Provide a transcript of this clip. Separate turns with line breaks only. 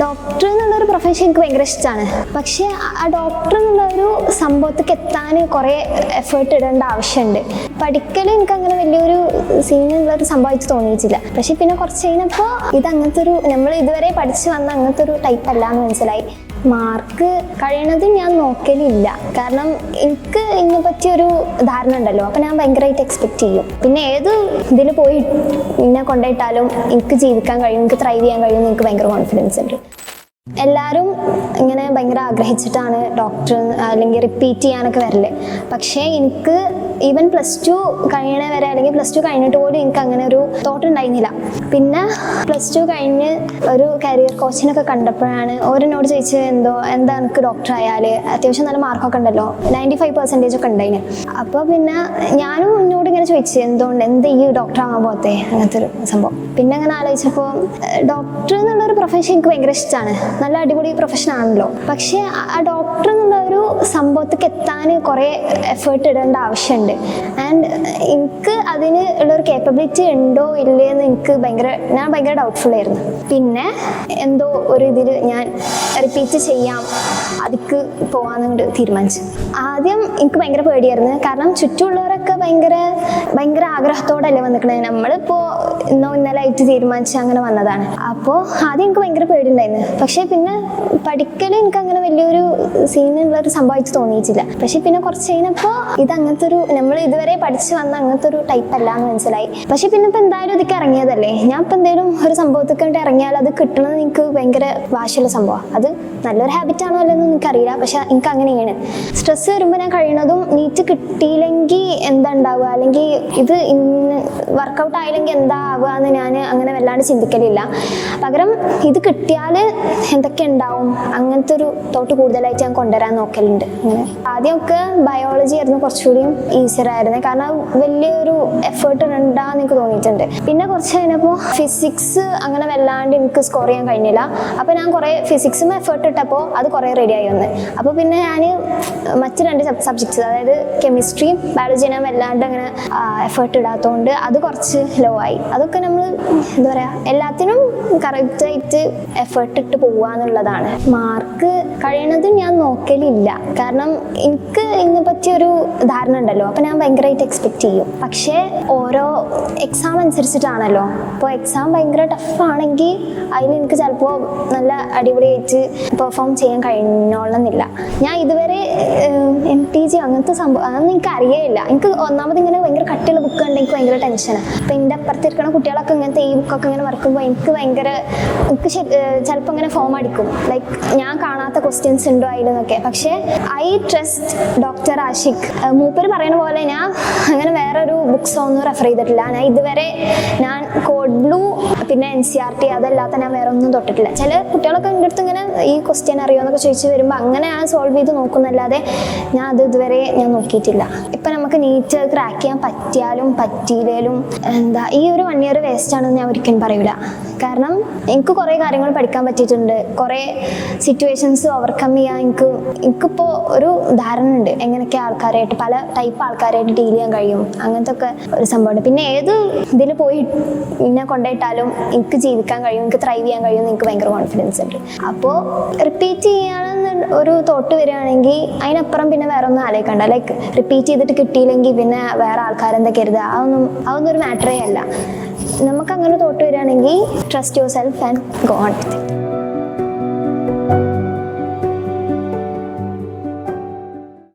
Doctor എന്നുള്ളൊരു profession എനിക്ക് ഭയങ്കര ഇഷ്ടമാണ്. പക്ഷേ ആ ഡോക്ടർ എന്നുള്ളൊരു സംഭവത്തേക്ക് എത്താൻ കുറേ എഫേർട്ട് ഇടേണ്ട ആവശ്യമുണ്ട്. പഠിക്കൽ എനിക്ക് അങ്ങനെ വലിയൊരു സീനുള്ളൊരു സംഭവമായിട്ട് തോന്നിയിട്ടില്ല. പക്ഷെ പിന്നെ കുറച്ച് കഴിഞ്ഞപ്പോൾ ഇത് അങ്ങനത്തെ ഒരു നമ്മൾ ഇതുവരെ പഠിച്ചു വന്ന അങ്ങനത്തെ ഒരു ടൈപ്പ് അല്ല എന്ന് മനസ്സിലായി. മാർക്ക് കഴിയണത് ഞാൻ നോക്കലില്ല. കാരണം എനിക്ക് ഇതിനെ പറ്റിയൊരു ധാരണ ഉണ്ടല്ലോ. അപ്പം ഞാൻ ഭയങ്കരമായിട്ട് എക്സ്പെക്റ്റ് ചെയ്യും. പിന്നെ ഏത് ഇതിൽ പോയി എന്നെ കൊണ്ടുപോയിട്ടാലും എനിക്ക് ജീവിക്കാൻ കഴിയും, എനിക്ക് ത്രൈവ് ചെയ്യാൻ കഴിയും എന്ന് എനിക്ക് ഭയങ്കര കോൺഫിഡൻസ് ഉണ്ട്. എല്ലാവരും ഇങ്ങനെ ഭയങ്കര ആഗ്രഹിച്ചിട്ടാണ് ഡോക്ടർ അല്ലെങ്കിൽ റിപ്പീറ്റ് ചെയ്യാനൊക്കെ വരല്. പക്ഷേ എനിക്ക് ഈവൻ +2 കഴിയണ വരെ അല്ലെങ്കിൽ +2 കഴിഞ്ഞിട്ട് പോലും എനിക്ക് അങ്ങനെ ഒരു തോട്ട് ഉണ്ടായിരുന്നില്ല. പിന്നെ +2 കഴിഞ്ഞ് ഒരു കരിയർ കോച്ചിനൊക്കെ കണ്ടപ്പോഴാണ് ഓരോന്നോട് ചോദിച്ചത് എന്താ എനിക്ക് ഡോക്ടർ ആയാൽ അത്യാവശ്യം നല്ല മാർക്കൊക്കെ ഉണ്ടല്ലോ, 95% ഒക്കെ ഉണ്ടായിന്. അപ്പോൾ പിന്നെ ഞാനും എന്നോട് ഇങ്ങനെ ചോദിച്ചു എന്താ ഈ ഡോക്ടർ ആവാൻ പോകത്തെ അങ്ങനത്തെ ഒരു സംഭവം. പിന്നെ അങ്ങനെ ആലോചിച്ചപ്പോൾ ഡോക്ടർ എന്നുള്ളൊരു പ്രൊഫഷൻ എനിക്ക് ഭയങ്കര ഇഷ്ടമാണ്. നല്ല അടിപൊളി പ്രൊഫഷൻ ആണല്ലോ. പക്ഷേ ആ ഡോക്ടർ എന്നുള്ള ഒരു സംഭവത്തേക്ക് എത്താൻ കുറേ എഫേർട്ട് ഇടേണ്ട ആവശ്യമുണ്ട്. ആൻഡ് എനിക്ക് അതിന് ഉള്ളൊരു കേപ്പബിലിറ്റി ഉണ്ടോ ഇല്ലയെന്ന് ഞാൻ ഭയങ്കര ഡൗട്ട്ഫുൾ ആയിരുന്നു. പിന്നെ എന്തോ ഒരു ഇതിൽ ഞാൻ റിപ്പീറ്റ് ചെയ്യാം, അതിക്ക് പോകാമെന്ന് തീരുമാനിച്ചു. ആദ്യം എനിക്ക് ഭയങ്കര പേടിയായിരുന്നു. കാരണം ചുറ്റുമുള്ളവരൊക്കെ ഭയങ്കര ആഗ്രഹത്തോടല്ലേ വന്നിക്കണേ. നമ്മളിപ്പോൾ ഇന്നലെ ആയിട്ട് തീരുമാനിച്ച് അങ്ങനെ വന്നതാണ്. അപ്പോൾ ആദ്യം എനിക്ക് ഭയങ്കര പേടിയുണ്ടായിരുന്നു. പക്ഷേ പിന്നെ പഠിക്കൽ എനിക്ക് അങ്ങനെ വലിയൊരു സീനുള്ളൊരു സംഭവമായിട്ട് തോന്നിയിട്ടില്ല. പക്ഷെ പിന്നെ കുറച്ച് കഴിഞ്ഞപ്പോൾ ഇത് അങ്ങനത്തെ ഒരു നമ്മൾ ഇതുവരെ പഠിച്ചു വന്ന അങ്ങനത്തെ ഒരു ടൈപ്പ് അല്ല എന്ന് മനസ്സിലായി. പക്ഷെ പിന്നെ ഇപ്പം എന്തായാലും ഇതൊക്കെ ഇറങ്ങിയതല്ലേ, ഞാൻ ഇപ്പം എന്തെങ്കിലും ഒരു സംഭവത്തൊക്കെ വേണ്ടി ഇറങ്ങിയാൽ അത് കിട്ടണമെന്ന് എനിക്ക് ഭയങ്കര വാശിയുള്ള സംഭവമാണ്. അത് നല്ലൊരു ഹാബിറ്റാണോ അല്ലെന്ന് എനിക്കറിയില്ല. പക്ഷെ എനിക്ക് അങ്ങനെയാണ്. സ്ട്രെസ് വരുമ്പോൾ ഞാൻ കഴിയണതും നീറ്റ് കിട്ടിയില്ലെങ്കിൽ എന്താ ഉണ്ടാവുക, അല്ലെങ്കിൽ ഇത് വർക്കൗട്ട് ആയില്ലെങ്കിൽ എന്താ ആവുക എന്ന് ഞാൻ അങ്ങനെ വല്ലാണ്ട് ചിന്തിക്കലില്ല. പകരം ഇത് കിട്ടിയാൽ എന്തൊക്കെ ഉണ്ടാവും അങ്ങനത്തെ ഒരു തോട്ട് കൂടുതലായിട്ട് ഞാൻ കൊണ്ടുവരാൻ നോക്കലുണ്ട്. അങ്ങനെ ആദ്യമൊക്കെ ബയോളജി ആയിരുന്നു കുറച്ചുകൂടിയും ഈസിയർ ആയിരുന്നു. കാരണം വലിയൊരു എഫേർട്ട് ഉണ്ടാന്ന് എനിക്ക് തോന്നിയിട്ടുണ്ട്. പിന്നെ കുറച്ച് കഴിഞ്ഞപ്പോൾ ഫിസിക്സ് അങ്ങനെ വല്ലാണ്ട് എനിക്ക് സ്കോർ ചെയ്യാൻ കഴിഞ്ഞില്ല. അപ്പോൾ ഞാൻ കുറേ ഫിസിക്സും എഫേർട്ട് ഇട്ടപ്പോൾ അത് കുറേ റെഡിയായി വന്ന്. അപ്പോൾ പിന്നെ ഞാൻ മറ്റ് 2 സബ്ജക്ട്സ്, അതായത് കെമിസ്ട്രിയും ബയോളജി ഞാൻ വല്ലാണ്ട് അങ്ങനെ എഫേർട്ട് ഇടാത്തതുകൊണ്ട് അത് കുറച്ച് ലോ ആയി. അതൊക്കെ നമ്മൾ എന്താ പറയുക, എല്ലാത്തിനും കറക്റ്റായിട്ട് എഫേർട്ട് ഇട്ട് പോവുക എന്നുള്ളതാണ്. മാർക്ക് കഴിയണത് ഞാൻ നോക്കലില്ല. കാരണം എനിക്ക് ഇതിനെ പറ്റിയൊരു ധാരണ ഉണ്ടല്ലോ. അപ്പം ഞാൻ ഭയങ്കരമായിട്ട് എക്സ്പെക്റ്റ് ചെയ്യും. പക്ഷേ ഓരോ എക്സാം അനുസരിച്ചിട്ടാണല്ലോ. ഇപ്പോൾ എക്സാം ഭയങ്കര ടഫാണെങ്കിൽ അതിൽ എനിക്ക് ചിലപ്പോൾ നല്ല അടിപൊളിയായിട്ട് പെർഫോം ചെയ്യാൻ കഴിഞ്ഞോളന്നില്ല. ഞാൻ ഇതുവരെ MTG അങ്ങനത്തെ സംഭവം അതൊന്നും എനിക്ക് അറിയേയില്ല. എനിക്ക് ഒന്നാമത് ഇങ്ങനെ ഭയങ്കര കട്ടിയുള്ള ബുക്ക് കണ്ടെങ്കിൽ എനിക്ക് ഭയങ്കര ടെൻഷനാണ്. അപ്പം എൻ്റെ അപ്പുറത്തിരിക്കുന്ന കുട്ടികളൊക്കെ ഇങ്ങനത്തെ ഈ ബുക്കൊക്കെ ഇങ്ങനെ വരക്കുമ്പോൾ എനിക്ക് ചിലപ്പോൾ ഇങ്ങനെ ഫോം അടിക്കും. ലൈക്ക് ഞാൻ കാണാത്ത ക്വസ്റ്റ്യൻസ് ഉണ്ടോ അതിലെന്നൊക്കെ. പക്ഷേ ഐ ട്രസ്റ്റ് ഡോക്ടർ ആഷിഖ്. മൂപ്പര് പറയുന്ന പോലെ ഞാൻ അങ്ങനെ വേറൊരു ബുക്സോ ഒന്നും റെഫർ ചെയ്തിട്ടില്ല. ഇതുവരെ ഞാൻ കോഡ് ബ്ലൂ പിന്നെ NCERT അതല്ലാത്ത ഞാൻ വേറെ ഒന്നും തൊട്ടിട്ടില്ല. ചില കുട്ടികളൊക്കെ എൻ്റെ അടുത്ത് ഇങ്ങനെ ഈ ക്വസ്റ്റ്യൻ അറിയുമോ എന്നൊക്കെ ചോദിച്ച് വരുമ്പോൾ അങ്ങനെ ഞാൻ സോൾവ് ചെയ്ത് നോക്കുന്നല്ലാതെ ഞാൻ അത് ഇതുവരെ ഞാൻ നോക്കിയിട്ടില്ല. ഇപ്പം നമുക്ക് നീറ്റ് ക്രാക്ക് ചെയ്യാൻ പറ്റിയാലും പറ്റിയില്ലേലും ഈ ഒരു 1 ഇയർ വേസ്റ്റ് ആണെന്ന് ഞാൻ ഒരിക്കലും പറയില്ല. കാരണം എനിക്ക് കുറേ കാര്യങ്ങൾ പഠിക്കാൻ പറ്റിയിട്ടുണ്ട്. കുറേ സിറ്റുവേഷൻസ് ഓവർകം ചെയ്യാൻ എനിക്കിപ്പോൾ ഒരു ധാരണ ഉണ്ട് എങ്ങനെയൊക്കെ ആൾക്കാരായിട്ട് പല ടൈപ്പ് ആൾക്കാരായിട്ട് ഡീൽ ചെയ്യാൻ കഴിയും. അങ്ങനത്തെ ഒക്കെ ഒരു സംഭവമുണ്ട്. പിന്നെ ഏത് ഇതിൽ പോയി എന്നെ കൊണ്ടുപോയിട്ടാലും എനിക്ക് ജീവിക്കാൻ കഴിയും, എനിക്ക് ത്രൈവ് ചെയ്യാൻ കഴിയും എന്ന് എനിക്ക് ഭയങ്കര കോൺഫിഡൻസ് ഉണ്ട്. അപ്പോൾ റിപ്പീറ്റ് ചെയ്യാനെന്ന് ഒരു തോട്ട് വരികയാണെങ്കിൽ അതിനപ്പുറം പിന്നെ വേറെ ഒന്നും ആലോചിക്കണ്ട. ലൈക്ക് റിപ്പീറ്റ് ചെയ്തിട്ട് കിട്ടിയില്ലെങ്കിൽ പിന്നെ വേറെ ആൾക്കാരെന്താ കരുതുക, അതൊന്നും ഒരു മാറ്ററേ അല്ല. നമുക്കങ്ങനെ തോട്ട് വരികയാണെങ്കിൽ trust your self and go on with it.